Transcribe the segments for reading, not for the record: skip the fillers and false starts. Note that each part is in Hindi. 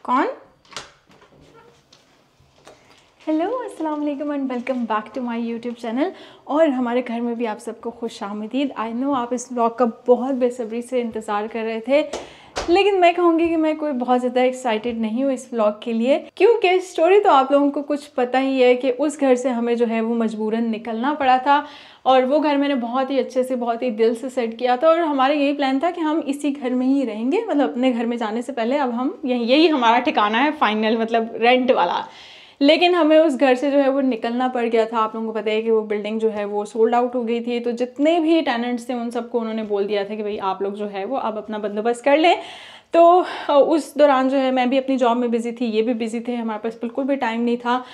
कौन? हेलो, अस्सलाम वालेकुम and welcome back to my YouTube channel. और हमारे घर में भी आप सबको खुशामदीद। आई नो आप इस व्लॉग का बहुत बेसब्री से इंतज़ार कर रहे थे, लेकिन मैं कहूँगी कि मैं कोई बहुत ज़्यादा एक्साइटेड नहीं हूँ इस व्लॉग के लिए, क्योंकि स्टोरी तो आप लोगों को कुछ पता ही है कि उस घर से हमें जो है वो मजबूरन निकलना पड़ा था। और वो घर मैंने बहुत ही अच्छे से, बहुत ही दिल से सेट किया था, और हमारा यही प्लान था कि हम इसी घर में ही रहेंगे। मतलब अपने घर में जाने से पहले अब हम यही हमारा ठिकाना है फाइनल, मतलब रेंट वाला। लेकिन हमें उस घर से जो है वो निकलना पड़ गया था। आप लोगों को पता है कि वो बिल्डिंग जो है वो सोल्ड आउट हो गई थी, तो जितने भी टेनेंट्स थे उन सबको उन्होंने बोल दिया था कि भाई आप लोग जो है वो अब अपना बंदोबस्त कर लें। तो उस दौरान जो है मैं भी अपनी जॉब में बिज़ी थी, ये भी बिज़ी थे, हमारे पास बिल्कुल भी टाइम नहीं था।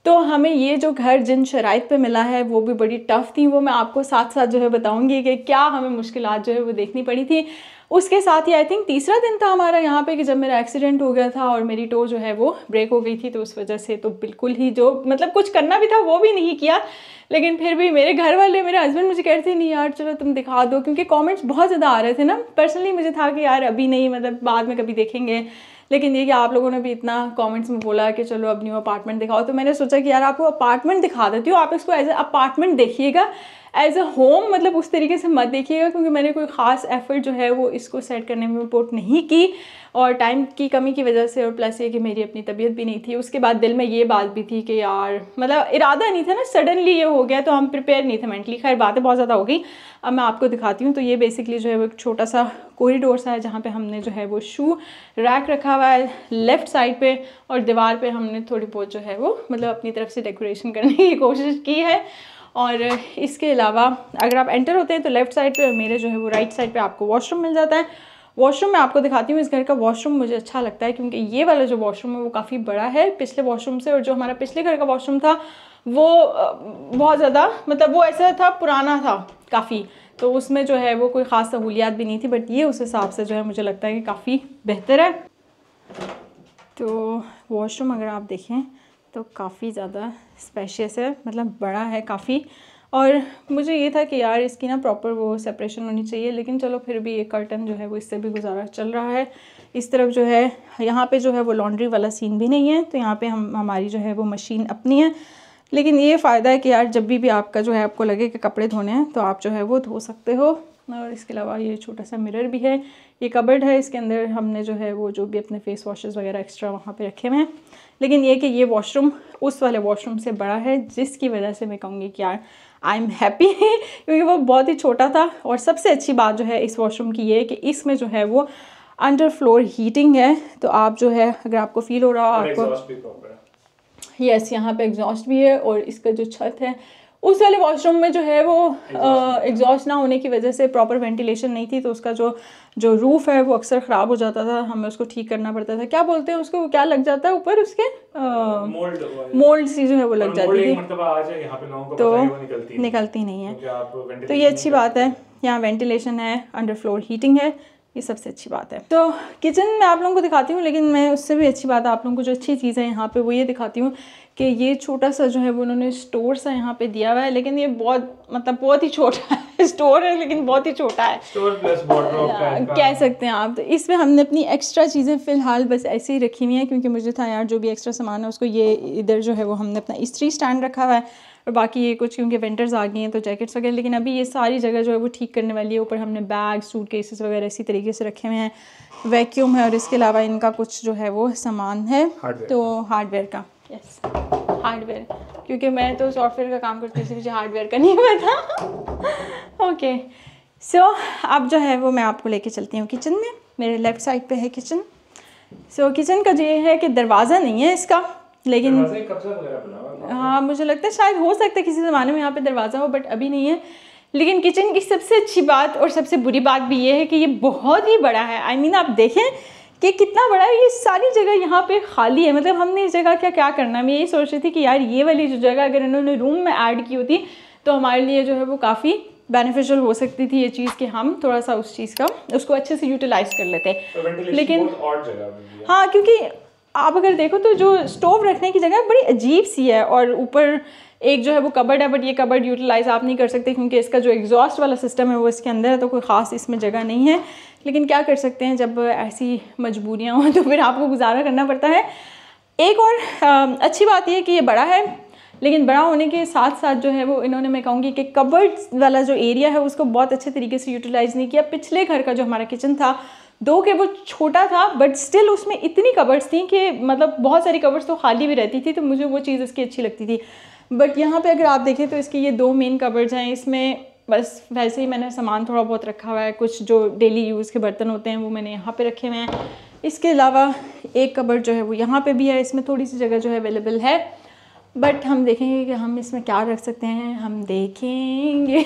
तो हमें ये जो घर जिन शराइत पे मिला है वो भी बड़ी टफ़ थी। वो मैं आपको साथ साथ जो है बताऊंगी कि क्या हमें मुश्किलात जो है वो देखनी पड़ी थी। उसके साथ ही आई थिंक तीसरा दिन था हमारा यहाँ पे कि जब मेरा एक्सीडेंट हो गया था और मेरी टो जो है वो ब्रेक हो गई थी। तो उस वजह से तो बिल्कुल ही जो मतलब कुछ करना भी था वो भी नहीं किया। लेकिन फिर भी मेरे घर वाले, मेरे हस्बैंड मुझे कहते थे नहीं यार चलो तुम दिखा दो, क्योंकि कमेंट्स बहुत ज़्यादा आ रहे थे ना। पर्सनली मुझे था कि यार अभी नहीं, मतलब बाद में कभी देखेंगे। लेकिन ये कि आप लोगों ने भी इतना कमेंट्स में बोला कि चलो अब न्यू अपार्टमेंट दिखाओ, तो मैंने सोचा कि यार आपको अपार्टमेंट दिखा देती हूँ। आप इसको एज ए अपार्टमेंट देखिएगा, एज अ होम मतलब उस तरीके से मत देखिएगा, क्योंकि मैंने कोई ख़ास एफर्ट जो है वो इसको सेट करने में पुट नहीं की, और टाइम की कमी की वजह से, और प्लस ये कि मेरी अपनी तबीयत भी नहीं थी। उसके बाद दिल में ये बात भी थी कि यार मतलब इरादा नहीं था ना, सडनली ये हो गया तो हम प्रिपेयर नहीं थे मेंटली। खैर बातें बहुत ज़्यादा हो गई, अब मैं आपको दिखाती हूँ। तो ये बेसिकली जो है वो एक छोटा सा कॉरिडोर सा है जहाँ पे हमने जो है वो शू रैक रखा हुआ है लेफ़्ट साइड पे, और दीवार पे हमने थोड़ी बहुत जो है वो मतलब अपनी तरफ से डेकोरेशन करने की कोशिश की है। और इसके अलावा अगर आप एंटर होते हैं तो लेफ़्ट साइड पे, और मेरे जो है वो राइट साइड पे आपको वॉशरूम मिल जाता है। वॉशरूम मैं आपको दिखाती हूँ। इस घर का वॉशरूम मुझे अच्छा लगता है क्योंकि ये वाला जो वॉशरूम है वो काफ़ी बड़ा है पिछले वॉशरूम से, और जो हमारा पिछले घर का वॉशरूम था वो बहुत ज़्यादा मतलब वो ऐसा था, पुराना था काफ़ी, तो उसमें जो है वो कोई ख़ास सहूलियात भी नहीं थी। बट ये उस हिसाब से जो है मुझे लगता है कि काफ़ी बेहतर है। तो वॉशरूम अगर आप देखें तो काफ़ी ज़्यादा स्पेशियस है, मतलब बड़ा है काफ़ी। और मुझे ये था कि यार इसकी ना प्रॉपर वो सेपरेशन होनी चाहिए, लेकिन चलो फिर भी एक कर्टन जो है वो इससे भी गुजारा चल रहा है। इस तरफ जो है यहाँ पे जो है वो लॉन्ड्री वाला सीन भी नहीं है, तो यहाँ पे हमारी जो है वो मशीन अपनी है। लेकिन ये फ़ायदा है कि यार जब भी आपका जो है आपको लगे कि कपड़े धोने हैं तो आप जो है वो धो सकते हो। और इसके अलावा ये छोटा सा मिरर भी है, ये कबर्ड है, इसके अंदर हमने जो है वो जो भी अपने फेस वॉशेस वगैरह एक्स्ट्रा वहाँ पे रखे हुए हैं। लेकिन ये कि ये वॉशरूम उस वाले वॉशरूम से बड़ा है, जिसकी वजह से मैं कहूँगी कि यार आई एम हैप्पी क्योंकि वो बहुत ही छोटा था। और सबसे अच्छी बात जो है इस वॉशरूम की ये है कि इसमें जो है वो अंडर फ्लोर हीटिंग है। तो आप जो है अगर आपको फील हो रहा हो आपको, यस यहाँ पे एग्जॉस्ट भी है, और इसका जो छत है उस वाले वॉशरूम में जो है वो एग्जॉस्ट ना होने की वजह से प्रॉपर वेंटिलेशन नहीं थी, तो उसका जो रूफ़ है वो अक्सर ख़राब हो जाता था, हमें उसको ठीक करना पड़ता था। क्या बोलते हैं उसको, क्या लग जाता है ऊपर उसके, मोल्ड सी जो है वो लग जाती थी, तो निकलती नहीं है। तो ये अच्छी बात है, यहाँ वेंटिलेशन है, अंडर फ्लोर हीटिंग है, ये सबसे अच्छी बात है। तो किचन में आप लोगों को दिखाती हूँ, लेकिन मैं उससे भी अच्छी बात है आप लोगों को जो अच्छी चीज़ है यहाँ पे वो ये दिखाती हूँ कि ये छोटा सा जो है वो उन्होंने स्टोर सा यहाँ पे दिया हुआ है। लेकिन ये बहुत ही छोटा है, स्टोर है लेकिन बहुत ही छोटा है, स्टोर प्लस वार्डरोब कह सकते हैं आप। तो इसमें हमने अपनी एक्स्ट्रा चीज़ें फ़िलहाल बस ऐसे ही रखी हुई हैं, क्योंकि मुझे था यार जो भी एक्स्ट्रा सामान है उसको, ये इधर जो है वो हमने अपना इस्त्री स्टैंड रखा हुआ है, और बाकी ये कुछ क्योंकि विंटर्स आ गई हैं तो जैकेट्स वगैरह। लेकिन अभी ये सारी जगह जो है वो ठीक करने वाली है। ऊपर हमने बैग, सूट केसेस वगैरह इसी तरीके से रखे हुए हैं, वैक्यूम है, और इसके अलावा इनका कुछ जो है वो सामान है, तो हार्डवेयर का, यस हार्डवेयर, क्योंकि मैं तो सॉफ्टवेयर का काम करती हूँ, मुझे हार्डवेयर का नहीं पता। ओके सो अब जो है वो मैं आपको लेके चलती हूँ किचन में। मेरे लेफ़्ट साइड पे है किचन। सो किचन का जो ये है कि दरवाज़ा नहीं है इसका, लेकिन हाँ मुझे लगता है शायद हो सकता है किसी ज़माने में यहाँ पे दरवाज़ा हो, बट अभी नहीं है। लेकिन किचन की सबसे अच्छी बात और सबसे बुरी बात भी ये है कि ये बहुत ही बड़ा है। आई मीन आप देखें कि कितना बड़ा है, ये सारी जगह यहाँ पे खाली है। मतलब हमने इस जगह क्या करना है, मैं यही सोच रही थी कि यार ये वाली जो जगह अगर इन्होंने रूम में ऐड की होती तो हमारे लिए जो है वो काफ़ी बेनिफिशियल हो सकती थी ये चीज़, कि हम थोड़ा सा उस चीज़ का उसको अच्छे से यूटिलाइज़ कर लेते। तो लेकिन हाँ, क्योंकि आप अगर देखो तो जो स्टोव रखने की जगह बड़ी अजीब सी है, और ऊपर एक जो है वो कबर्ड है, बट ये कबर्ड यूटिलाइज़ आप नहीं कर सकते क्योंकि इसका जो एग्जॉस्ट वाला सिस्टम है वो इसके अंदर है, तो कोई ख़ास इसमें जगह नहीं है। लेकिन क्या कर सकते हैं, जब ऐसी मजबूरियाँ हों तो फिर आपको गुजारा करना पड़ता है। एक और अच्छी बात यह है कि ये बड़ा है, लेकिन बड़ा होने के साथ साथ जो है वो इन्होंने, मैं कहूँगी कि कबर्ड्स वाला जो एरिया है उसको बहुत अच्छे तरीके से यूटिलाइज़ नहीं किया। पिछले घर का जो हमारा किचन था, दो के वो छोटा था बट स्टिल उसमें इतनी कबर्ड्स थी कि मतलब बहुत सारी कबर्ड्स तो खाली भी रहती थी, तो मुझे वो चीज़ इसकी अच्छी लगती थी। बट यहाँ पे अगर आप देखें तो इसकी ये 2 मेन कबर्ड्स हैं, इसमें बस वैसे ही मैंने सामान थोड़ा बहुत रखा हुआ है, कुछ जो डेली यूज़ के बर्तन होते हैं वो मैंने यहाँ पे रखे हुए हैं। इसके अलावा एक कबर्ड जो है वो यहाँ पे भी है, इसमें थोड़ी सी जगह जो है अवेलेबल है, बट हम देखेंगे कि हम इसमें क्या रख सकते हैं, हम देखेंगे।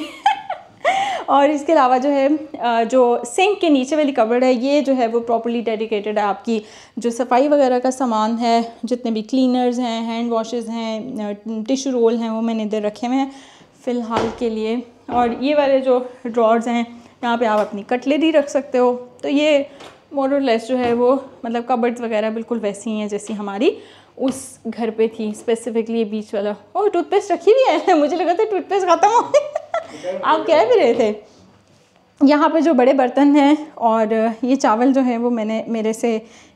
और इसके अलावा जो है जो सिंक के नीचे वाली कबर्ड है, ये जो है वो प्रॉपर्ली डेडिकेटेड है आपकी जो सफाई वगैरह का सामान है, जितने भी क्लीनर्स हैं, हैंड वॉशेज़ हैं, टिश्यू रोल हैं, वो मैंने इधर रखे हुए हैं फ़िलहाल के लिए। और ये वाले जो ड्रॉर्स हैं, यहाँ पे आप अपनी कटलरी रख सकते हो। तो ये मोर और लेस जो है वो मतलब कबर्ड्स वगैरह बिल्कुल वैसी ही हैं जैसी हमारी उस घर पे थी। स्पेसिफिकली ये बीच वाला, ओह टूथपेस्ट रखी हुई है, मुझे लगा था टूथपेस्ट ख़त्म हो गई। आप कह भी रहे थे। यहाँ पे जो बड़े बर्तन हैं और ये चावल जो है वो मेरे से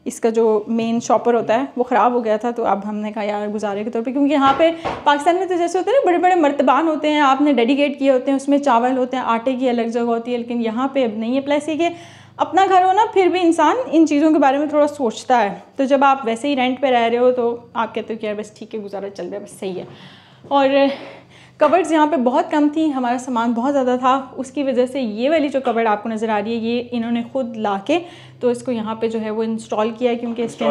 इसका जो मेन शॉपर होता है वो ख़राब हो गया था, तो अब हमने कहा यार गुजारे के तौर पे, क्योंकि यहाँ पे पाकिस्तान में तो जैसे होते हैं ना बड़े बड़े मर्तबान होते हैं, आपने डेडिकेट किए होते हैं, उसमें चावल होते हैं, आटे की अलग जगह होती है, लेकिन यहाँ पे अब नहीं है। प्लस ये कि अपना घर हो ना, फिर भी इंसान इन चीज़ों के बारे में थोड़ा सोचता है। तो जब आप वैसे ही रेंट पे रह रहे हो तो आप कहते हो कि यार बस ठीक है, गुजारा चल रहा है, बस सही है। और कबर्ड्स यहाँ पे बहुत कम थी, हमारा सामान बहुत ज़्यादा था, उसकी वजह से ये वाली जो कबर्ड आपको नज़र आ रही है ये इन्होंने खुद लाके तो इसको यहाँ पे जो है वो इंस्टॉल किया है, क्योंकि इसके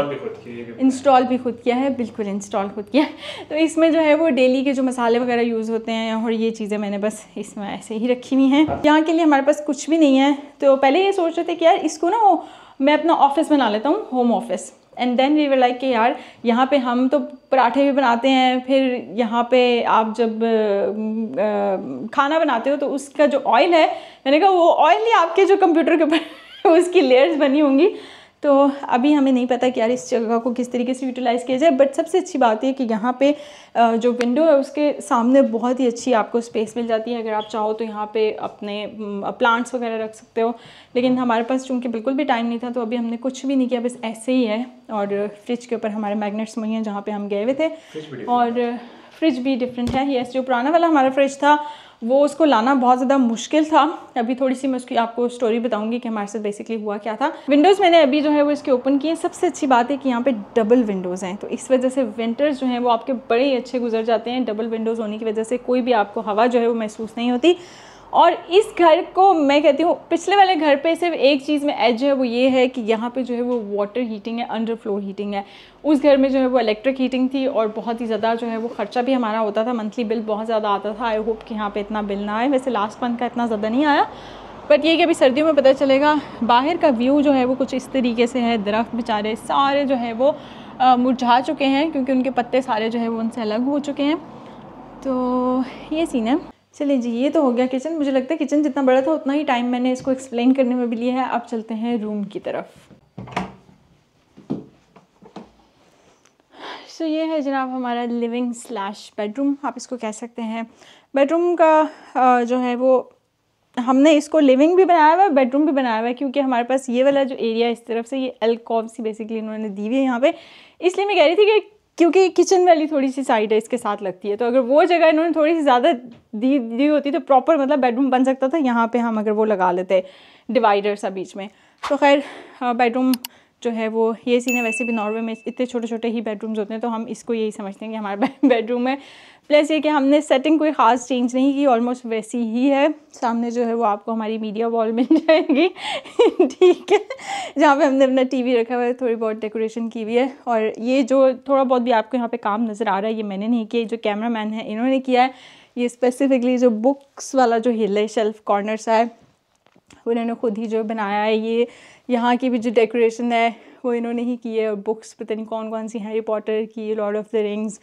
इंस्टॉल भी खुद किया है, बिल्कुल इंस्टॉल खुद किया है। तो इसमें जो है वो डेली के जो मसाले वगैरह यूज़ होते हैं और ये चीज़ें मैंने बस इसमें ऐसे ही रखी हुई हैं। यहाँ के लिए हमारे पास कुछ भी नहीं है, तो पहले ये सोच रहे थे कि यार इसको ना मैं अपना ऑफिस बना लेता हूँ, home office. And then we were like कि यार यहाँ पे हम तो पराठे भी बनाते हैं, फिर यहाँ पे आप जब खाना बनाते हो तो उसका जो ऑयल है, मैंने कहा वो ऑयल ही आपके जो कंप्यूटर के ऊपर उसकी लेयर्स बनी होंगी। तो अभी हमें नहीं पता कि यार इस जगह को किस तरीके से यूटिलाइज़ किया जाए। बट सबसे अच्छी बात है कि यहाँ पे जो विंडो है उसके सामने बहुत ही अच्छी आपको स्पेस मिल जाती है। अगर आप चाहो तो यहाँ पे अपने प्लांट्स वगैरह रख सकते हो, लेकिन हमारे पास चूँकि बिल्कुल भी टाइम नहीं था तो अभी हमने कुछ भी नहीं किया, बस ऐसे ही है। और फ्रिज के ऊपर हमारे मैग्नेट्स वही हैं जहाँ पर हम गए हुए थे, और फ्रिज भी डिफरेंट है। यस, जो पुराना वाला हमारा फ्रिज था वो उसको लाना बहुत ज़्यादा मुश्किल था। अभी थोड़ी सी मैं उसकी आपको स्टोरी बताऊंगी कि हमारे साथ बेसिकली हुआ क्या था। विंडोज़ मैंने अभी जो है वो इसके ओपन किए। सबसे अच्छी बात है कि यहाँ पे डबल विंडोज़ हैं, तो इस वजह से विंटर्स जो हैं वो आपके बड़े ही अच्छे गुजर जाते हैं। डबल विंडोज़ होने की वजह से कोई भी आपको हवा जो है वो महसूस नहीं होती। और इस घर को मैं कहती हूँ, पिछले वाले घर पे सिर्फ एक चीज़ में एज है, वो ये है कि यहाँ पे जो है वो वाटर हीटिंग है, अंडर फ्लोर हीटिंग है। उस घर में जो है वो इलेक्ट्रिक हीटिंग थी और बहुत ही ज़्यादा जो है वो ख़र्चा भी हमारा होता था, मंथली बिल बहुत ज़्यादा आता था। आई होप कि यहाँ पे इतना बिल ना आए। वैसे लास्ट मंथ का इतना ज़्यादा नहीं आया, बट ये कि अभी सर्दियों में पता चलेगा। बाहर का व्यू जो है वो कुछ इस तरीके से है। दरख्त बेचारे सारे जो है वो मुरझा चुके हैं, क्योंकि उनके पत्ते सारे जो है वो उनसे अलग हो चुके हैं। तो ये सीन है। चलिए जी, ये तो हो गया किचन। मुझे लगता है किचन जितना बड़ा था उतना ही टाइम मैंने इसको एक्सप्लेन करने में भी लिया है। अब चलते हैं रूम की तरफ। सो ये है जनाब हमारा लिविंग स्लैश बेडरूम, आप इसको कह सकते हैं। बेडरूम का जो है वो हमने इसको लिविंग भी बनाया हुआ है, बेडरूम भी बनाया हुआ है, क्योंकि हमारे पास ये वाला जो एरिया इस तरफ से ये एल्कोव सी बेसिकली इन्होंने दी हुई है यहाँ पे। इसलिए मैं कह रही थी कि क्योंकि किचन वाली थोड़ी सी साइड है इसके साथ लगती है, तो अगर वो जगह इन्होंने थोड़ी सी ज़्यादा दी होती तो प्रॉपर मतलब बेडरूम बन सकता था। यहाँ पे हम अगर वो लगा लेते डिवाइडर सा बीच में, तो खैर बेडरूम जो है वो ये सीन है। वैसे भी नॉर्वे में इतने छोटे छोटे ही बेडरूम्स होते हैं, तो हम इसको यही समझते हैं कि हमारा बेडरूम है। प्लस ये कि हमने सेटिंग कोई ख़ास चेंज नहीं की, ऑलमोस्ट वैसी ही है। सामने जो है वो आपको हमारी मीडिया वॉल मिल जाएगी ठीक है, जहाँ पे हमने अपना टीवी रखा हुआ है, थोड़ी बहुत डेकोरेशन की हुई है। और ये जो थोड़ा बहुत भी आपको यहाँ पे काम नज़र आ रहा है, ये मैंने नहीं किया, जो कैमरा मैन है इन्होंने किया है। ये स्पेसिफिकली जो बुक्स वाला जो हिल है, शेल्फ कॉर्नर सा है, वो इन्होंने खुद ही जो बनाया है। ये यहाँ की भी जो डेकोरेशन है वो इन्होंने ही की है। और बुक्स पता नहीं कौन कौन सी, हैरी पॉटर की, लॉर्ड ऑफ द रिंग्स,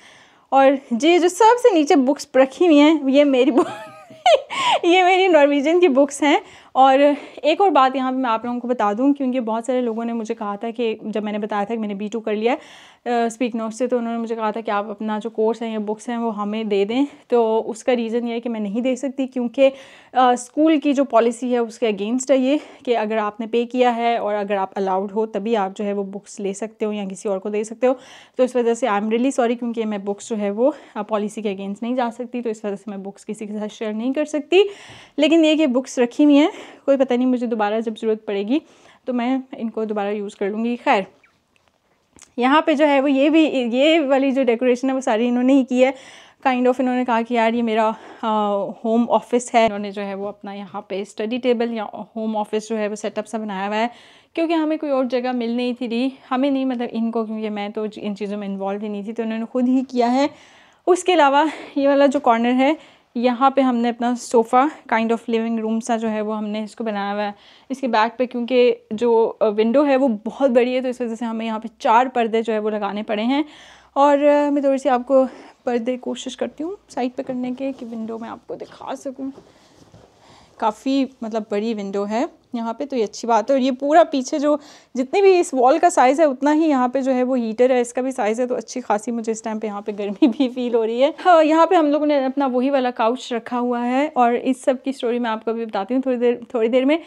और ये जो सबसे नीचे बुक्स रखी हुई हैं ये मेरी बुक ये मेरी नॉर्वेजियन की बुक्स हैं। और एक और बात यहाँ पे मैं आप लोगों को बता दूँ, क्योंकि बहुत सारे लोगों ने मुझे कहा था कि जब मैंने बताया था कि मैंने B2 कर लिया स्पीक नोट से, तो उन्होंने मुझे कहा था कि आप अपना जो कोर्स है या बुक्स हैं वो हमें दे दें। तो उसका रीज़न ये है कि मैं नहीं दे सकती, क्योंकि स्कूल की जो पॉलिसी है उसके अगेंस्ट है ये, कि अगर आपने पे किया है और अगर आप अलाउड हो तभी आप जो है वो बुक्स ले सकते हो या किसी और को दे सकते हो। तो इस वजह से आई एम रियली सॉरी, क्योंकि मैं बुक्स जो है वो पॉलिसी के अगेंस्ट नहीं जा सकती, तो इस वजह से मैं बुक्स किसी के साथ शेयर नहीं कर सकती। लेकिन ये कि बुक्स रखी हुई हैं, कोई पता नहीं मुझे दोबारा जब ज़रूरत पड़ेगी तो मैं इनको दोबारा यूज़ कर लूँगी। खैर, यहाँ पे जो है वो ये वाली जो डेकोरेशन है वो सारी इन्होंने ही की है। काइंड ऑफ इन्होंने कहा कि यार ये मेरा होम ऑफिस है। इन्होंने जो है वो अपना यहाँ पे स्टडी टेबल या होम ऑफिस जो है वो सेटअप सा बनाया हुआ है, क्योंकि हमें कोई और जगह मिल नहीं थी रही, हमें नहीं मतलब इनको, क्योंकि मैं तो इन चीज़ों में इन्वॉल्व ही नहीं थी, तो उन्होंने खुद ही किया है। उसके अलावा ये वाला जो कॉर्नर है, यहाँ पे हमने अपना sofa kind of living room सा जो है वो हमने इसको बनाया हुआ है। इसके बैक पे क्योंकि जो विंडो है वो बहुत बड़ी है, तो इस वजह से हमें यहाँ पे 4 पर्दे जो है वो लगाने पड़े हैं। और मैं थोड़ी सी आपको पर्दे कोशिश करती हूँ साइड पे करने के, कि विंडो में आपको दिखा सकूँ। काफ़ी मतलब बड़ी विंडो है यहाँ पे, तो ये अच्छी बात है। और ये पूरा पीछे जो जितनी भी इस वॉल का साइज़ है उतना ही यहाँ पे जो है वो हीटर है, इसका भी साइज़ है, तो अच्छी खासी मुझे इस टाइम पे यहाँ पे गर्मी भी फील हो रही है। हाँ, यहाँ पे हम लोगों ने अपना वही वाला काउच रखा हुआ है, और इस सब की स्टोरी मैं आपको अभी बताती हूँ थोड़ी देर में।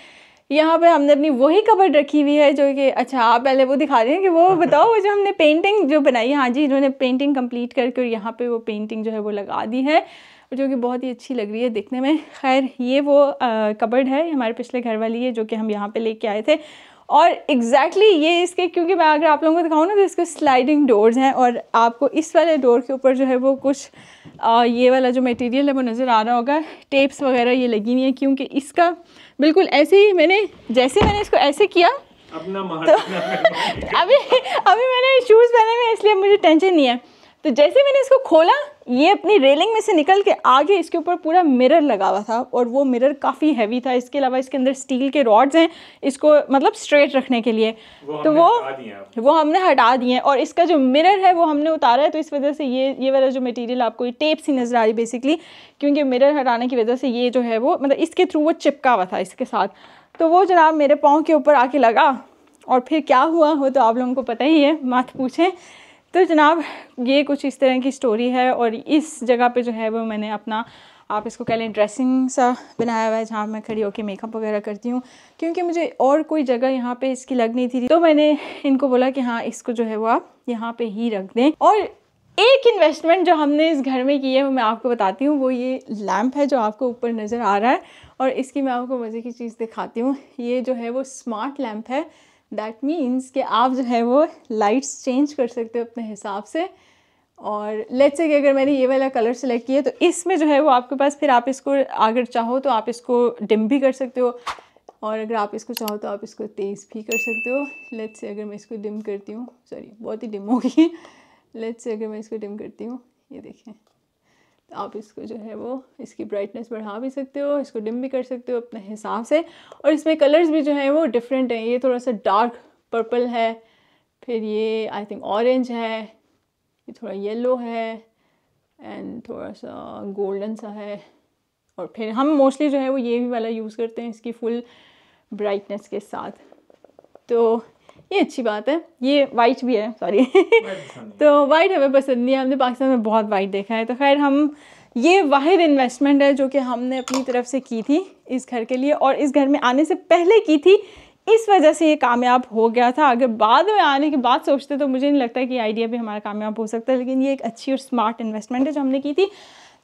यहाँ पे हमने अपनी वही कबर्ड रखी हुई है जो कि, अच्छा आप पहले वो दिखा रहे हैं कि वो बताओ, वो जो हमने पेंटिंग जो बनाई है। हाँ जी, इन्होंने पेंटिंग कंप्लीट करके और यहाँ पे वो पेंटिंग जो है वो लगा दी है, जो कि बहुत ही अच्छी लग रही है देखने में। खैर, ये वो कबर्ड है हमारे पिछले घर वाली है, जो कि हम यहाँ पे लेके आए थे। और एग्जैक्टली ये इसके, क्योंकि मैं अगर आप लोगों को दिखाऊँ ना तो इसके स्लाइडिंग डोर्स हैं, और आपको इस वाले डोर के ऊपर जो है वो कुछ ये वाला जो मटेरियल है वो नज़र आ रहा होगा, टेप्स वगैरह ये लगी हुई है, क्योंकि इसका बिल्कुल ऐसे ही जैसे मैंने इसको ऐसे किया अपना तो अभी मैंने शूज़ पहने हुए इसलिए मुझे टेंशन नहीं है। तो जैसे मैंने इसको खोला, ये अपनी रेलिंग में से निकल के आगे इसके ऊपर पूरा मिरर लगा हुआ था, और वो मिरर काफ़ी हैवी था। इसके अलावा इसके अंदर स्टील के रॉड्स हैं इसको मतलब स्ट्रेट रखने के लिए, तो वो हमने हटा दिए हैं। और इसका जो मिरर है वो हमने उतारा है, तो इस वजह से ये वाला जो मटेरियल आपको ये टेप सी नज़र आ रही बेसिकली, क्योंकि मिरर हटाने की वजह से ये जो है वो मतलब इसके थ्रू वो चिपका हुआ था इसके साथ। तो वो जनाब मेरे पाँव के ऊपर आके लगा, और फिर क्या हुआ वो तो आप लोगों को पता ही है, मत पूछें। तो जनाब ये कुछ इस तरह की स्टोरी है, और इस जगह पे जो है वो मैंने अपना, आप इसको कह लें, ड्रेसिंग सा बनाया हुआ है, जहाँ मैं खड़ी होकर मेकअप वगैरह करती हूँ, क्योंकि मुझे और कोई जगह यहाँ पे इसकी लग नहीं थी। तो मैंने इनको बोला कि हाँ, इसको जो है वो आप यहाँ पे ही रख दें। और एक इन्वेस्टमेंट जो हमने इस घर में की है वो मैं आपको बताती हूँ, वो ये लैम्प है जो आपको ऊपर नज़र आ रहा है। और इसकी मैं आपको मज़े की चीज़ दिखाती हूँ। ये जो है वो स्मार्ट लैम्प है, दैट मीन्स कि आप जो है वो लाइट्स चेंज कर सकते हो अपने हिसाब से। और लेट्स से कि अगर मैंने ये वाला कलर सेलेक्ट किया, तो इसमें जो है वो आपके पास, फिर आप इसको अगर चाहो तो आप इसको डिम भी कर सकते हो, और अगर आप इसको चाहो तो आप इसको तेज़ भी कर सकते हो। लेट्स से अगर मैं इसको डिम करती हूँ, सॉरी बहुत ही डिम होगी, लेट्स से अगर मैं इसको डिम करती हूँ, ये देखें, तो आप इसको जो है वो इसकी ब्राइटनेस बढ़ा भी सकते हो, इसको डिम भी कर सकते हो अपने हिसाब से। और इसमें कलर्स भी जो है वो डिफरेंट हैं। ये थोड़ा सा डार्क पर्पल है, फिर ये आई थिंक ऑरेंज है, ये थोड़ा येलो है, एंड थोड़ा सा गोल्डन सा है। और फिर हम मोस्टली जो है वो ये भी वाला यूज़ करते हैं इसकी फुल ब्राइटनेस के साथ, तो ये अच्छी बात है। ये वाइट भी है, सॉरी तो वाइट हमें पसंद नहीं है, हमने पाकिस्तान में बहुत वाइट देखा है। तो खैर, हम ये वाहिद इन्वेस्टमेंट है जो कि हमने अपनी तरफ से की थी इस घर के लिए, और इस घर में आने से पहले की थी, इस वजह से ये कामयाब हो गया था। अगर बाद में आने के बाद सोचते तो मुझे नहीं लगता कि आइडिया भी हमारा कामयाब हो सकता है, लेकिन ये एक अच्छी और स्मार्ट इन्वेस्टमेंट है जो हमने की थी।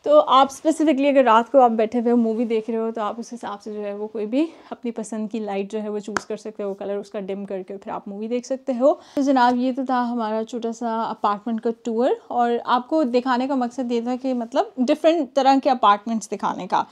तो आप स्पेसिफिकली अगर रात को आप बैठे हुए मूवी देख रहे हो, तो आप उस हिसाब से जो है वो कोई भी अपनी पसंद की लाइट जो है वो चूज़ कर सकते हो, कलर उसका डिम करके फिर आप मूवी देख सकते हो। तो जनाब ये तो था हमारा छोटा सा अपार्टमेंट का टूर, और आपको दिखाने का मकसद ये था कि मतलब डिफरेंट तरह के अपार्टमेंट्स दिखाने का।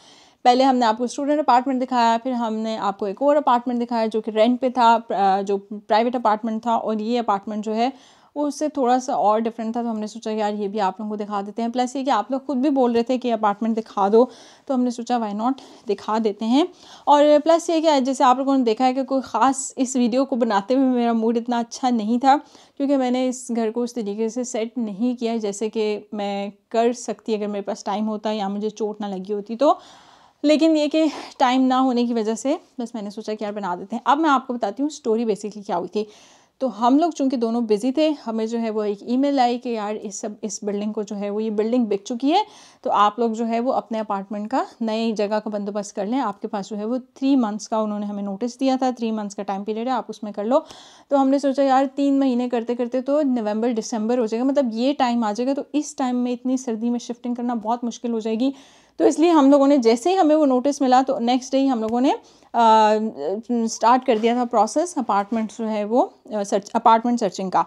पहले हमने आपको स्टूडेंट अपार्टमेंट दिखाया, फिर हमने आपको एक और अपार्टमेंट दिखाया जो कि रेंट पे था, जो प्राइवेट अपार्टमेंट था, और ये अपार्टमेंट जो है वो उससे थोड़ा सा और डिफरेंट था। तो हमने सोचा यार ये भी आप लोगों को दिखा देते हैं। प्लस ये कि आप लोग खुद भी बोल रहे थे कि अपार्टमेंट दिखा दो, तो हमने सोचा वाई नॉट दिखा देते हैं। और प्लस ये कि जैसे आप लोगों ने देखा है कि कोई ख़ास इस वीडियो को बनाते हुए मेरा मूड इतना अच्छा नहीं था, क्योंकि मैंने इस घर को उस तरीके से सेट नहीं किया है जैसे कि मैं कर सकती अगर मेरे पास टाइम होता या मुझे चोट ना लगी होती। तो लेकिन ये कि टाइम ना होने की वजह से बस मैंने सोचा कि यार बना देते हैं। अब मैं आपको बताती हूँ स्टोरी बेसिकली क्या हुई थी। तो हम लोग चूँकि दोनों बिज़ी थे, हमें जो है वो एक ईमेल आई कि यार इस बिल्डिंग को जो है वो ये बिल्डिंग बिक चुकी है, तो आप लोग जो है वो अपने अपार्टमेंट का नई जगह का बंदोबस्त कर लें। आपके पास जो है वो 3 मंथ्स का उन्होंने हमें नोटिस दिया था, 3 मंथ्स का टाइम पीरियड है, आप उसमें कर लो। तो हमने सोचा यार 3 महीने करते करते तो नवंबर दिसंबर हो जाएगा, मतलब ये टाइम आ जाएगा, तो इस टाइम में इतनी सर्दी में शिफ्टिंग करना बहुत मुश्किल हो जाएगी। तो इसलिए हम लोगों ने जैसे ही हमें वो नोटिस मिला तो नेक्स्ट डे ही हम लोगों ने स्टार्ट कर दिया था प्रोसेस अपार्टमेंट जो है वो अपार्टमेंट सर्चिंग का।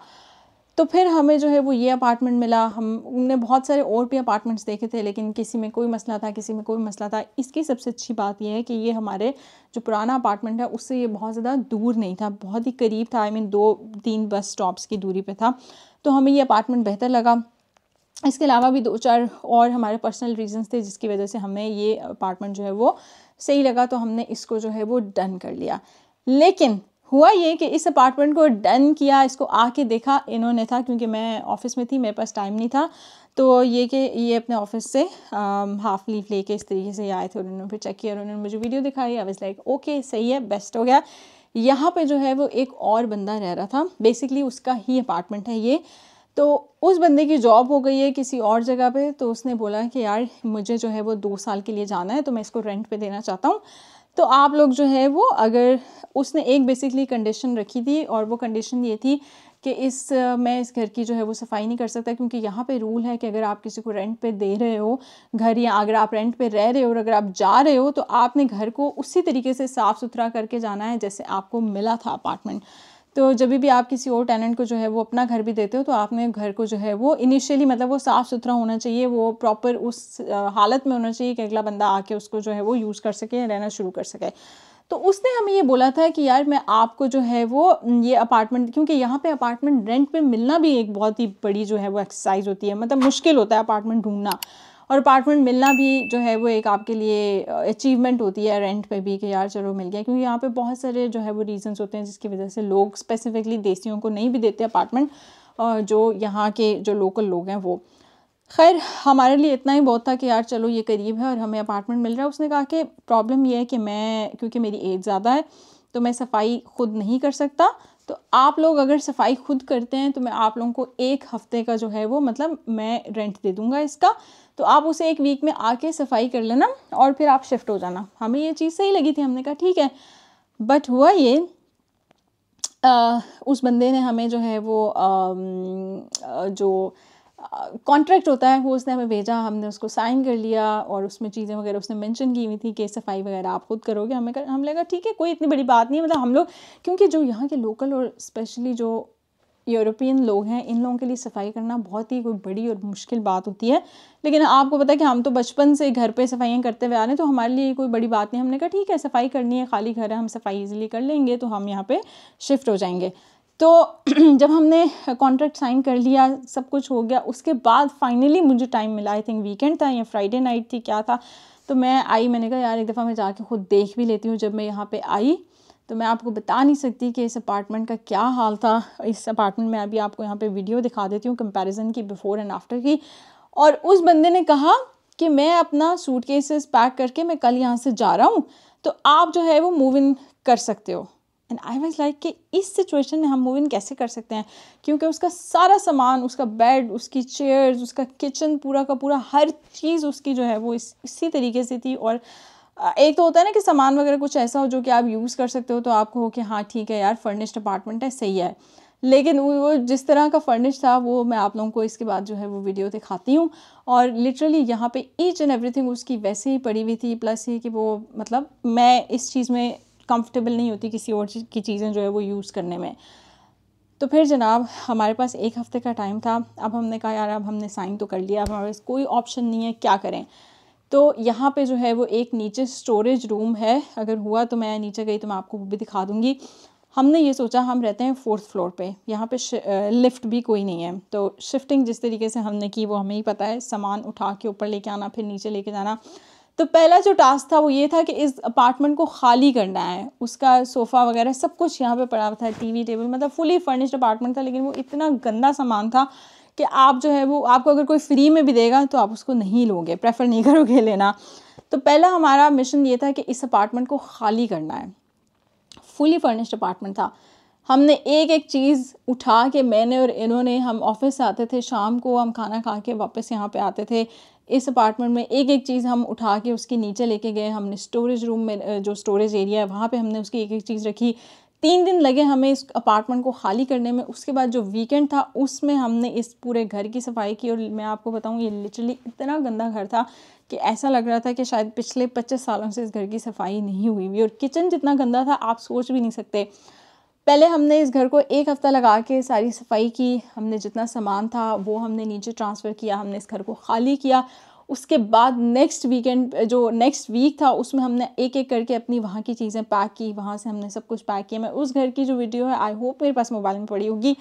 तो फिर हमें जो है वो ये अपार्टमेंट मिला। हमने बहुत सारे और भी अपार्टमेंट्स देखे थे, लेकिन किसी में कोई मसला था, किसी में कोई मसला था। इसकी सबसे अच्छी बात ये है कि ये हमारे जो पुराना अपार्टमेंट है उससे ये बहुत ज़्यादा दूर नहीं था, बहुत ही करीब था। आई मीन 2-3 बस स्टॉप्स की दूरी पे था, तो हमें ये अपार्टमेंट बेहतर लगा। इसके अलावा भी 2-4 और हमारे पर्सनल रीजंस थे जिसकी वजह से हमें ये अपार्टमेंट जो है वो सही लगा, तो हमने इसको जो है वो डन कर लिया। लेकिन हुआ ये कि इस अपार्टमेंट को डन किया, इसको आके देखा इन्होंने था, क्योंकि मैं ऑफ़िस में थी, मेरे पास टाइम नहीं था। तो ये कि ये अपने ऑफिस से हाफ लीव लेके इस तरीके से आए थे, उन्होंने फिर चेक किया, उन्होंने मुझे वीडियो दिखाई। आई वाज लाइक ओके सही है, बेस्ट हो गया। यहाँ पे जो है वो एक और बंदा रह रहा था, बेसिकली उसका ही अपार्टमेंट है ये। तो उस बंदे की जॉब हो गई है किसी और जगह पे, तो उसने बोला कि यार मुझे जो है वो 2 साल के लिए जाना है, तो मैं इसको रेंट पे देना चाहता हूँ। तो आप लोग जो है वो, अगर उसने एक बेसिकली कंडीशन रखी थी, और वो कंडीशन ये थी कि मैं इस घर की जो है वो सफाई नहीं कर सकता, क्योंकि यहाँ पे रूल है कि अगर आप किसी को रेंट पे दे रहे हो घर, या अगर आप रेंट पे रह रहे हो और अगर आप जा रहे हो, तो आपने घर को उसी तरीके से साफ़ सुथरा करके जाना है जैसे आपको मिला था अपार्टमेंट। तो जब भी आप किसी और टेनेंट को जो है वो अपना घर भी देते हो, तो आपने घर को जो है वो इनिशियली मतलब वो साफ़ सुथरा होना चाहिए, वो प्रॉपर उस हालत में होना चाहिए कि अगला बंदा आके उसको जो है वो यूज़ कर सके, रहना शुरू कर सके। तो उसने हमें ये बोला था कि यार मैं आपको जो है वो ये अपार्टमेंट, क्योंकि यहाँ पे अपार्टमेंट रेंट पे मिलना भी एक बहुत ही बड़ी जो है वो एक्सरसाइज होती है, मतलब मुश्किल होता है अपार्टमेंट ढूंढना, और अपार्टमेंट मिलना भी जो है वो एक आपके लिए अचीवमेंट होती है रेंट पे भी, कि यार चलो मिल गया। क्योंकि यहाँ पे बहुत सारे जो है वो रीजंस होते हैं जिसकी वजह से लोग स्पेसिफिकली देसियों को नहीं भी देते अपार्टमेंट, और जो यहाँ के जो लोकल लोग हैं वो। खैर हमारे लिए इतना ही बहुत था कि यार चलो ये करीब है और हमें अपार्टमेंट मिल रहा है। उसने कहा कि प्रॉब्लम ये है कि मैं, क्योंकि मेरी एज ज़्यादा है, तो मैं सफाई खुद नहीं कर सकता, तो आप लोग अगर सफाई खुद करते हैं तो मैं आप लोगों को 1 हफ्ते का जो है वो मतलब मैं रेंट दे दूँगा इसका, तो आप उसे 1 वीक में आके सफाई कर लेना और फिर आप शिफ्ट हो जाना। हमें ये चीज़ सही लगी थी, हमने कहा ठीक है। बट हुआ ये, उस बंदे ने हमें जो है वो जो कॉन्ट्रैक्ट होता है वो उसने हमें भेजा, हमने उसको साइन कर लिया, और उसमें चीज़ें वगैरह उसने मेंशन की हुई थी कि सफाई वगैरह आप खुद करोगे। हम लगा ठीक है, कोई इतनी बड़ी बात नहीं है। मतलब हम लोग, क्योंकि जो यहाँ के लोकल और स्पेशली जो यूरोपियन लोग हैं, इन लोगों के लिए सफाई करना बहुत ही कोई बड़ी और मुश्किल बात होती है। लेकिन आपको पता है कि हम तो बचपन से घर पे सफाइयाँ करते हुए आ रहे हैं, तो हमारे लिए कोई बड़ी बात नहीं। हमने कहा ठीक है, सफाई करनी है, खाली घर है, हम सफाई ईजिली कर लेंगे, तो हम यहाँ पे शिफ्ट हो जाएंगे। तो जब हमने कॉन्ट्रैक्ट साइन कर लिया, सब कुछ हो गया, उसके बाद फाइनली मुझे टाइम मिला, आई थिंक वीकेंड था या फ्राइडे नाइट थी क्या था, तो मैं आई, मैंने कहा यार एक दफ़ा मैं जाके खुद देख भी लेती हूँ। जब मैं यहाँ पे आई तो मैं आपको बता नहीं सकती कि इस अपार्टमेंट का क्या हाल था। इस अपार्टमेंट में अभी आपको यहाँ पे वीडियो दिखा देती हूँ कंपैरिजन की, बिफ़ोर एंड आफ्टर की। और उस बंदे ने कहा कि मैं अपना सूटकेसेस पैक करके मैं कल यहाँ से जा रहा हूँ, तो आप जो है वो मूव इन कर सकते हो। एंड आई वाज लाइक कि इस सिचुएशन में हम मूव इन कैसे कर सकते हैं, क्योंकि उसका सारा सामान, उसका बेड, उसकी चेयर्स, उसका किचन, पूरा का पूरा हर चीज़ उसकी जो है वो इसी तरीके से थी। और एक तो होता है ना कि सामान वगैरह कुछ ऐसा हो जो कि आप यूज़ कर सकते हो, तो आपको हो कि हाँ ठीक है यार फर्निश्ड अपार्टमेंट है, सही है। लेकिन वो जिस तरह का फर्निश था, वो मैं आप लोगों को इसके बाद जो है वो वीडियो दिखाती हूँ। और लिटरली यहाँ पे ईच एंड एवरीथिंग उसकी वैसे ही पड़ी हुई थी। प्लस ये कि वो मतलब मैं इस चीज़ में कंफर्टेबल नहीं होती किसी और चीज़ की चीज़ें जो है वो यूज़ करने में। तो फिर जनाब हमारे पास 1 हफ़्ते का टाइम था। अब हमने कहा यार अब हमने साइन तो कर लिया, अब हमारे पास कोई ऑप्शन नहीं है, क्या करें। तो यहाँ पे जो है वो एक नीचे स्टोरेज रूम है, अगर हुआ तो मैं नीचे गई तो मैं आपको वो भी दिखा दूँगी। हमने ये सोचा, हम रहते हैं 4th फ्लोर पे, यहाँ पे लिफ्ट भी कोई नहीं है, तो शिफ्टिंग जिस तरीके से हमने की वो हमें ही पता है, सामान उठा के ऊपर लेके आना, फिर नीचे लेके जाना। तो पहला जो टास्क था वो ये था कि इस अपार्टमेंट को खाली करना है। उसका सोफ़ा वगैरह सब कुछ यहाँ पे पड़ा हुआ था, टीवी टेबल, मतलब फुली फर्निश्ड अपार्टमेंट था, लेकिन वो इतना गंदा सामान था कि आप जो है वो, आपको अगर कोई फ्री में भी देगा तो आप उसको नहीं लोगे, प्रेफर नहीं करोगे लेना। तो पहला हमारा मिशन ये था कि इस अपार्टमेंट को खाली करना है। फुली फर्निश्ड अपार्टमेंट था। हमने एक एक चीज़ उठा के, मैंने और इन्होंने, हम ऑफिस से आते थे शाम को, हम खाना खा के वापस यहाँ पे आते थे, इस अपार्टमेंट में एक एक चीज़ हम उठा के उसके नीचे लेके गए। हमने स्टोरेज रूम में, जो स्टोरेज एरिया है वहाँ पे हमने उसकी एक एक चीज़ रखी। 3 दिन लगे हमें इस अपार्टमेंट को खाली करने में। उसके बाद जो वीकेंड था उसमें हमने इस पूरे घर की सफाई की। और मैं आपको बताऊँ, ये लिटरली इतना गंदा घर था कि ऐसा लग रहा था कि शायद पिछले 25 सालों से इस घर की सफाई नहीं हुई हुई। और किचन जितना गंदा था आप सोच भी नहीं सकते। पहले हमने इस घर को 1 हफ़्ता लगा के सारी सफाई की। हमने जितना सामान था वो हमने नीचे ट्रांसफ़र किया, हमने इस घर को खाली किया। उसके बाद नेक्स्ट वीकेंड, जो नेक्स्ट वीक था, उसमें हमने एक एक करके अपनी वहाँ की चीज़ें पैक की। वहाँ से हमने सब कुछ पैक किया। मैं उस घर की जो वीडियो है, आई होप मेरे पास मोबाइल में पड़ी होगी,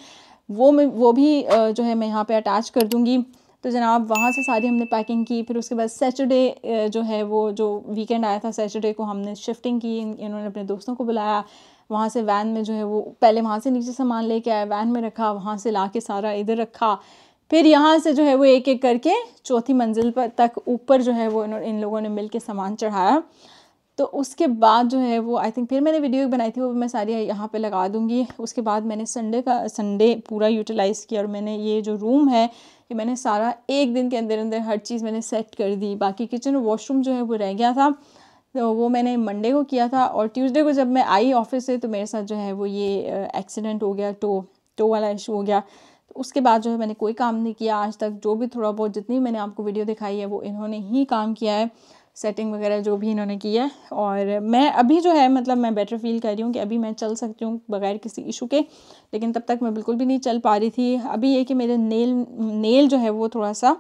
वो भी जो है मैं यहाँ पे अटैच कर दूँगी। तो जनाब वहाँ से सारी हमने पैकिंग की। फिर उसके बाद सैटरडे जो है, वो जो वीकेंड आया था, सैटरडे को हमने शिफ्टिंग की। इन्होंने अपने दोस्तों को बुलाया। वहाँ से वैन में जो है वो, पहले वहाँ से नीचे सामान लेके आया, वैन में रखा, वहाँ से ला के सारा इधर रखा। फिर यहाँ से जो है वो एक एक करके 4थी मंजिल पर तक ऊपर जो है वो इन लोगों ने मिल के सामान चढ़ाया। तो उसके बाद जो है वो, आई थिंक फिर मैंने वीडियो बनाई थी, वो मैं सारी यहाँ पे लगा दूँगी। उसके बाद मैंने संडे पूरा यूटिलाइज़ किया। और मैंने ये जो रूम है, ये मैंने सारा एक दिन के अंदर अंदर हर चीज़ मैंने सेट कर दी। बाकी किचन और वॉशरूम जो है वो रह गया था, तो वो मैंने मंडे को किया था। और ट्यूसडे को जब मैं आई ऑफिस से, तो मेरे साथ जो है वो ये एक्सीडेंट हो गया, टो वाला इशू हो गया। तो उसके बाद जो है मैंने कोई काम नहीं किया आज तक। जो भी थोड़ा बहुत, जितनी मैंने आपको वीडियो दिखाई है, वो इन्होंने ही काम किया है, सेटिंग वगैरह जो भी इन्होंने किया है। और मैं अभी जो है, मतलब मैं बेटर फील कर रही हूँ कि अभी मैं चल सकती हूँ बगैर किसी इशू के। लेकिन तब तक मैं बिल्कुल भी नहीं चल पा रही थी। अभी ये कि मेरे नेल जो है वो थोड़ा सा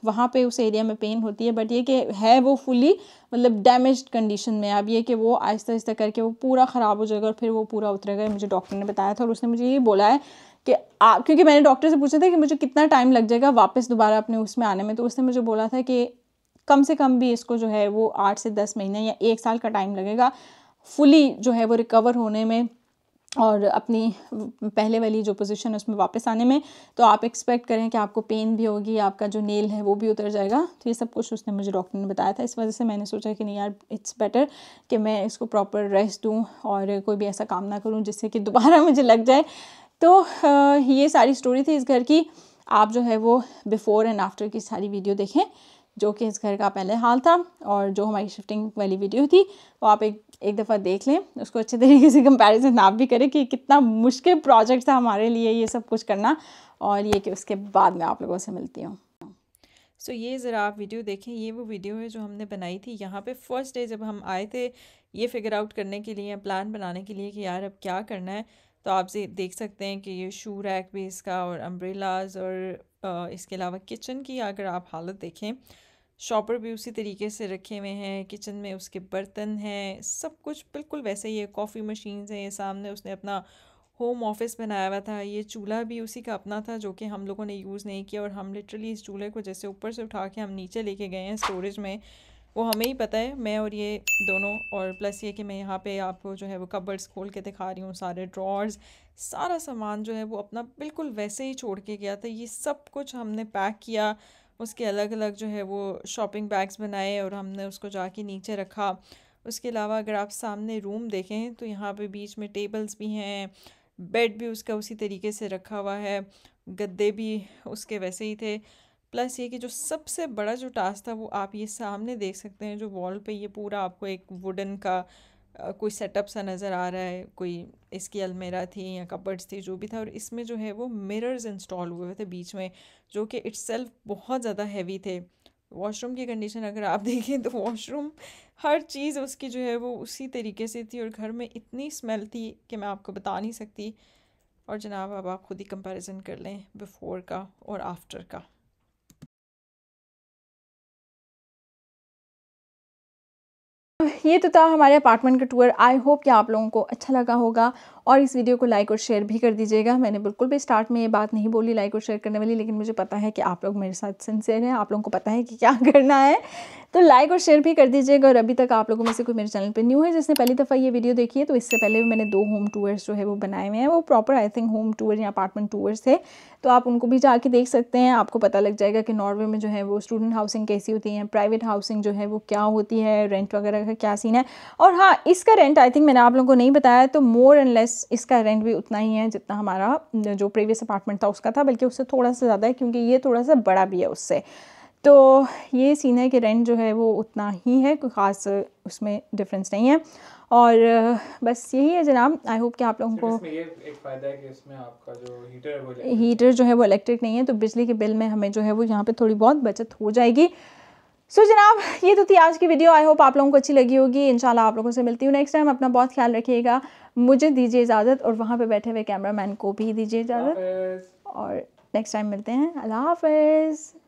वहाँ पे उस एरिया में पेन होती है, बट ये कि है वो फुली, मतलब डैमेज्ड कंडीशन में। अब ये कि वो आहिस्ता आहिस्ता करके वो पूरा ख़राब हो जाएगा और फिर वो पूरा उतरेगा। मुझे डॉक्टर ने बताया था। और उसने मुझे ये बोला है कि क्योंकि मैंने डॉक्टर से पूछा था कि मुझे कितना टाइम लग जाएगा वापस दोबारा अपने उसमें आने में, तो उसने मुझे बोला था कि कम से कम भी इसको जो है वो 8 से 10 महीने या 1 साल का टाइम लगेगा फुली जो है वो रिकवर होने में और अपनी पहले वाली जो पोजीशन है उसमें वापस आने में। तो आप एक्सपेक्ट करें कि आपको पेन भी होगी, आपका जो नेल है वो भी उतर जाएगा। तो ये सब कुछ उसने मुझे डॉक्टर ने बताया था। इस वजह से मैंने सोचा कि नहीं यार, इट्स बेटर कि मैं इसको प्रॉपर रेस्ट दूँ और कोई भी ऐसा काम ना करूँ जिससे कि दोबारा मुझे लग जाए। तो ये सारी स्टोरी थी इस घर की। आप जो है वो बिफ़ोर एंड आफ्टर की सारी वीडियो देखें, जो कि इस घर का पहले हाल था। और जो हमारी शिफ्टिंग वाली वीडियो थी वो आप एक दफ़ा देख लें, उसको अच्छे तरीके से कंपैरिजन आप भी करें कि कितना मुश्किल प्रोजेक्ट था हमारे लिए ये सब कुछ करना। और ये कि उसके बाद मैं आप लोगों से मिलती हूँ। सो ये ज़रा आप वीडियो देखें। ये वो वीडियो है जो हमने बनाई थी यहाँ पे फर्स्ट डे जब हम आए थे, ये फिगर आउट करने के लिए, प्लान बनाने के लिए कि यार अब क्या करना है। तो आप देख सकते हैं कि ये शू रैक भी इसका, और अम्ब्रेलाज, और इसके अलावा किचन की अगर आप हालत देखें, शॉपर भी उसी तरीके से रखे हुए हैं। किचन में उसके बर्तन हैं, सब कुछ बिल्कुल वैसे ही है। कॉफ़ी मशीन्स हैं, सामने उसने अपना होम ऑफिस बनाया हुआ था। ये चूल्हा भी उसी का अपना था जो कि हम लोगों ने यूज़ नहीं किया। और हम लिटरली इस चूल्हे को जैसे ऊपर से उठा के हम नीचे लेके गए हैं स्टोरेज में, वो हमें ही पता है, मैं और ये दोनों। और प्लस ये कि मैं यहाँ पे आपको जो है वो कबर्ड्स खोल के दिखा रही हूँ, सारे ड्रॉर्स, सारा सामान जो है वो अपना बिल्कुल वैसे ही छोड़ के गया था। ये सब कुछ हमने पैक किया, उसके अलग अलग जो है वो शॉपिंग बैग्स बनाए और हमने उसको जाके नीचे रखा। उसके अलावा अगर आप सामने रूम देखें तो यहाँ पे बीच में टेबल्स भी हैं, बेड भी उसका उसी तरीके से रखा हुआ है, गद्दे भी उसके वैसे ही थे। प्लस ये कि जो सबसे बड़ा जो टास्क था वो आप ये सामने देख सकते हैं, जो वॉल पे ये पूरा आपको एक वुडन का कोई सेटअप सा नज़र आ रहा है। कोई इसकी अलमेरा थी या कपबर्ड्स थी, जो भी था। और इसमें जो है वो मिरर्स इंस्टॉल हुए थे बीच में, जो कि इट्सेल्फ बहुत ज़्यादा हैवी थे। वॉशरूम की कंडीशन अगर आप देखें तो वॉशरूम हर चीज़ उसकी जो है वो उसी तरीके से थी। और घर में इतनी स्मेल थी कि मैं आपको बता नहीं सकती। और जनाब अब आप खुद ही कंपैरिजन कर लें बिफ़ोर का और आफ्टर का। ये तो था हमारे अपार्टमेंट का टूर। आई होप कि आप लोगों को अच्छा लगा होगा और इस वीडियो को लाइक और शेयर भी कर दीजिएगा। मैंने बिल्कुल भी स्टार्ट में ये बात नहीं बोली लाइक और शेयर करने वाली, लेकिन मुझे पता है कि आप लोग मेरे साथ सिंसियर हैं, आप लोगों को पता है कि क्या करना है, तो लाइक और शेयर भी कर दीजिएगा। और अभी तक आप लोगों में से कोई मेरे चैनल पे न्यू है, जिसने पहली दफ़ा ये वीडियो देखी है, तो इससे पहले भी मैंने 2 होम टूर्स जो है वो बनाए हुए हैं। वो proper I think home tour या अपार्टमेंट टूर्स थे, तो आप उनको भी जाके देख सकते हैं। आपको पता लग जाएगा कि नॉर्वे में जो है वो स्टूडेंट हाउसिंग कैसी होती है, प्राइवेट हाउसिंग जो है वो क्या होती है, रेंट वगैरह का क्या सीन है। और हाँ, इसका रेंट आई थिंक मैंने आप लोगों को नहीं बताया, तो मोर एंड लेस इसका रेंट भी उतना ही है जितना हमारा जो प्रीवियस अपार्टमेंट था उसका था, बल्कि उससे थोड़ा सा ज़्यादा है, क्योंकि ये थोड़ा सा बड़ा भी है उससे। तो ये सीन है कि रेंट जो है वो उतना ही है, कोई ख़ास उसमें डिफरेंस नहीं है। और बस यही है जनाब। आई होप कि आप लोगों को इसमें ये एक फ़ायदा है कि इसमें आपका जो हीटर जो है वो इलेक्ट्रिक नहीं है, तो बिजली के बिल में हमें जो है वो यहाँ पे थोड़ी बहुत बचत हो जाएगी। सो जनाब, ये तो थी आज की वीडियो। आई होप आप लोगों को अच्छी लगी होगी। इंशाल्लाह आप लोगों से मिलती हूँ नेक्स्ट टाइम। अपना बहुत ख्याल रखिएगा, मुझे दीजिए इजाज़त और वहाँ पे बैठे हुए कैमरामैन को भी दीजिए इजाज़त, और नेक्स्ट टाइम मिलते हैं। अल्लाह हाफ़िज़।